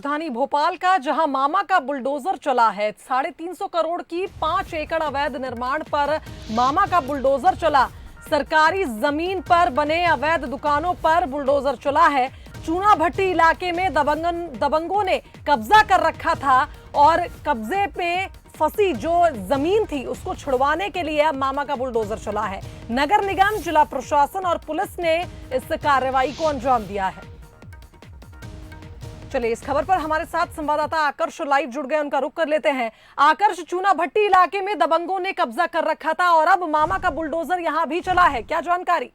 राजधानी भोपाल का, जहां मामा का बुलडोजर चला है। 350 करोड़ की 5 एकड़ अवैध निर्माण पर मामा का बुलडोजर चला। सरकारी जमीन पर बने अवैध दुकानों पर बुलडोजर चला है। चूना भट्टी इलाके में दबंगों ने कब्जा कर रखा था और कब्जे पे फंसी जो जमीन थी उसको छुड़वाने के लिए मामा का बुलडोजर चला है। नगर निगम, जिला प्रशासन और पुलिस ने इस कार्रवाई को अंजाम दिया है। चलिए, इस खबर पर हमारे साथ संवाददाता आकर्ष लाइव जुड़ गए, उनका रुख कर लेते हैं। आकर्ष, चूना भट्टी इलाके में दबंगों ने कब्जा कर रखा था और अब मामा का बुलडोजर यहां भी चला है, क्या जानकारी?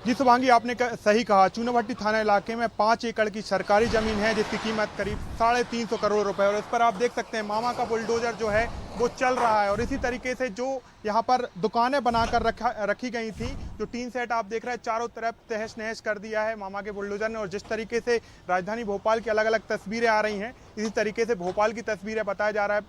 जी शुभांगी, आपने सही कहा। चूना भट्टी थाना इलाके में 5 एकड़ की सरकारी जमीन है जिसकी कीमत करीब 350 करोड़ रुपए, और इस पर आप देख सकते हैं मामा का बुलडोजर जो है वो चल रहा है। और इसी तरीके से जो यहाँ पर दुकानें बनाकर रखी गई थी, जो टीन सेट आप देख रहे हैं, चारों तरफ तहस नहस कर दिया है मामा के बुलडोजर ने। और जिस तरीके से राजधानी भोपाल की अलग अलग तस्वीरें आ रही हैं, इसी तरीके से भोपाल की तस्वीरें बताया जा रहा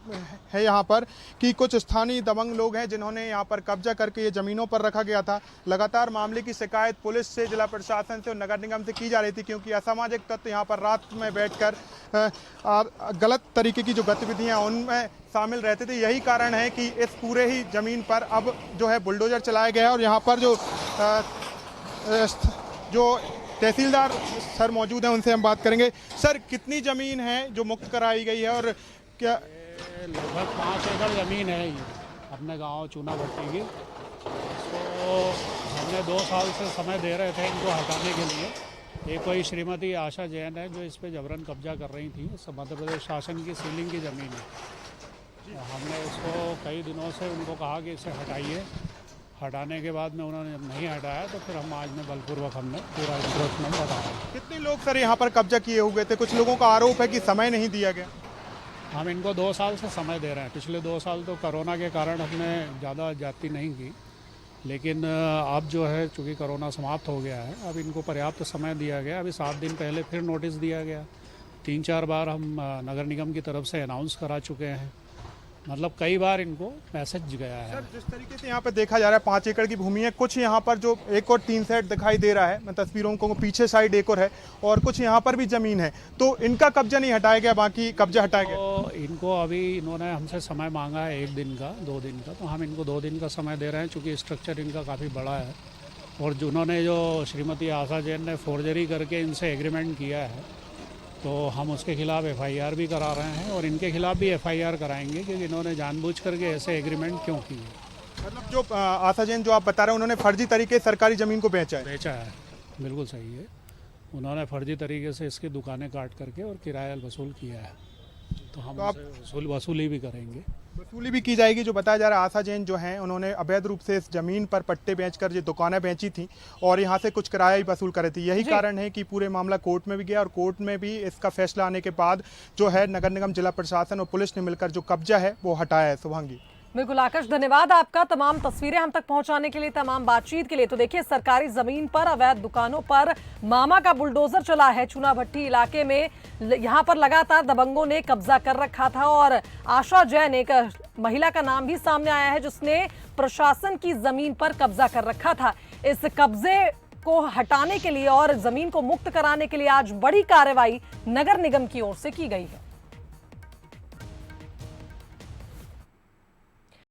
है यहाँ पर कि कुछ स्थानीय दबंग लोग हैं जिन्होंने यहाँ पर कब्जा करके ये जमीनों पर रखा गया था। लगातार मामले की शिकायत पुलिस से, जिला प्रशासन से और नगर निगम से की जा रही थी, क्योंकि असामाजिक तत्व यहाँ पर रात में बैठकर गलत तरीके की जो गतिविधियां उनमें शामिल रहते थे। यही कारण है कि इस पूरे ही जमीन पर अब जो है बुलडोजर चलाया गया है। और यहाँ पर जो तहसीलदार सर मौजूद हैं, उनसे हम बात करेंगे। सर, कितनी जमीन है जो मुक्त कराई गई है और क्या? लगभग 5 एकड़ ज़मीन है ये अपने गांव चूना भट्टी की। इसको हमने 2 साल से समय दे रहे थे इनको हटाने के लिए। ये कोई श्रीमती आशा जैन है जो इस पे जबरन कब्जा कर रही थी। मध्य प्रदेश शासन की सीलिंग की ज़मीन है। हमने इसको कई दिनों से उनको कहा कि इसे हटाइए। हटाने के बाद में उन्होंने नहीं हटाया, तो फिर हम आज में बलपूर्वक हमने पूरा इंक्रोचमेंट हटाया। कितने लोग सर यहाँ पर कब्जा किए हुए थे? कुछ लोगों का आरोप है कि समय नहीं दिया गया। हम इनको 2 साल से समय दे रहे हैं। पिछले 2 साल तो कोरोना के कारण हमने ज़्यादा जाती नहीं की, लेकिन अब जो है चूँकि कोरोना समाप्त हो गया है, अब इनको पर्याप्त समय दिया गया। अभी 7 दिन पहले फिर नोटिस दिया गया। 3-4 बार हम नगर निगम की तरफ से अनाउंस करा चुके हैं। मतलब कई बार इनको मैसेज गया है। सर, जिस तरीके से यहाँ पे देखा जा रहा है 5 एकड़ की भूमि है, कुछ यहाँ पर जो एक और 3 सेट दिखाई दे रहा है, मैं तस्वीरों को पीछे साइड एक और है, और कुछ यहाँ पर भी जमीन है, तो इनका कब्जा नहीं हटाया गया, बाकी कब्जा हटाया गया। तो इनको अभी इन्होंने हमसे समय मांगा है 1 दिन का, 2 दिन का, तो हम इनको 2 दिन का समय दे रहे हैं, चूँकि स्ट्रक्चर इनका काफ़ी बड़ा है। और जिन्होंने जो श्रीमती आशा जैन ने फोर्जरी करके इनसे एग्रीमेंट किया है, तो हम उसके खिलाफ FIR भी करा रहे हैं और इनके खिलाफ भी FIR कराएंगे कि इन्होंने जानबूझ करके ऐसे एग्रीमेंट क्यों किए। मतलब जो आशा जैन जो आप बता रहे हैं, उन्होंने फर्जी तरीके से सरकारी जमीन को बेचा है। बिल्कुल सही है। उन्होंने फर्जी तरीके से इसकी दुकानें काट करके और किराया वसूल किया है, तो हम वसूली भी करेंगे। वसूली भी की जाएगी। जो बताया जा रहा है, आशा जैन जो हैं उन्होंने अवैध रूप से इस जमीन पर पट्टे बेचकर ये दुकानें बेची थी और यहाँ से कुछ किराया भी वसूल करे थे। यही कारण है कि पूरे मामला कोर्ट में भी गया और कोर्ट में भी इसका फैसला आने के बाद जो है नगर निगम, जिला प्रशासन और पुलिस ने मिलकर जो कब्जा है वो हटाया है। शुभांगी, बिल्कुल आकाश, धन्यवाद आपका तमाम तस्वीरें हम तक पहुंचाने के लिए, तमाम बातचीत के लिए। तो देखिए, सरकारी जमीन पर अवैध दुकानों पर मामा का बुलडोजर चला है। चूना भट्टी इलाके में यहां पर लगातार दबंगों ने कब्जा कर रखा था और आशा जैन, एक महिला का नाम भी सामने आया है जिसने प्रशासन की जमीन पर कब्जा कर रखा था। इस कब्जे को हटाने के लिए और जमीन को मुक्त कराने के लिए आज बड़ी कार्रवाई नगर निगम की ओर से की गई है।